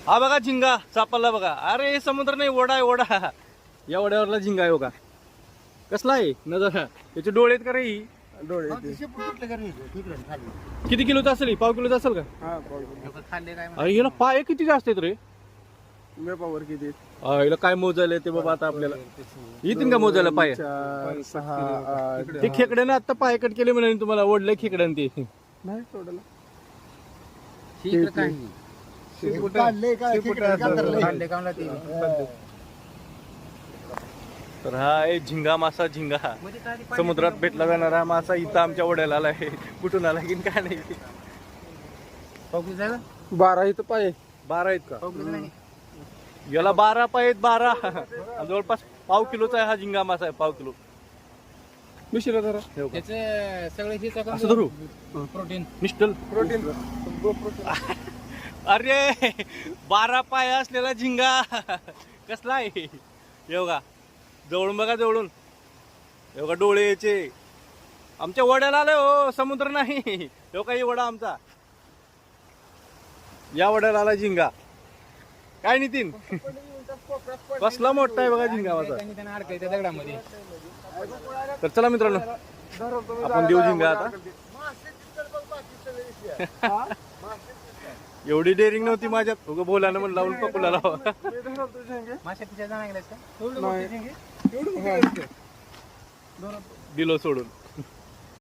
हा बघा झिंगा सापडला बघा. अरे हे समुद्र नाही, ओढा आहे ओढा. या ओढ्यावरला झिंगा आहे बघा. कसला आहे नजर, त्याचे डोळे आहेत का रे? डोळे किती किलोचा असेल ही? पाव किलोचा असेल का? हा अरे याला पाय किती जास्त आहेत रे? मेपावर किती? याला काय मोजायला ते बाबा आता आपल्याला येतील का मोजायला पाय? 4 6 8 ते खेकड्यानं आता पाय कट केले म्हणे तुम्हाला, ओढलंय खेकड्यानं ते. नाही सोडला. तर हा आहे झिंगा मासा. झिंगा समुद्रात भेटला जाणारा मासा इथं आमच्या ओढ्याला आलाय. कुठून आला की काय नाही. 12 इथं पाय 12 आहेत का? याला 12 पाय आहेत. 12 जवळपास पाव किलोचा आहे हा झिंगा मासा आहे. पाव किलो. मिश्र जरा असं धरू प्रोटीन निष्ठल प्रोटीन. अरे 12 पाय असलेला झिंगा कसला आहे? हे बघा जवळून बघा, जवळून हे बघा डोळे याचे. आमच्या वड्याला आलंय हो, समुद्र नाही. हे काही वडा आमचा, या वड्याला आला झिंगा. काय नितीन कसला मोठा आहे बघा झिंगा माझा. दगडामध्ये. तर चला मित्रांनो आपण देऊ झिंगा आता. एवढी डेअरिंग नव्हती माझ्यात, उगं बोलायला म्हणून लावून पकडला लावा. मासे तिच्या जाणार का? दिलो सोडून.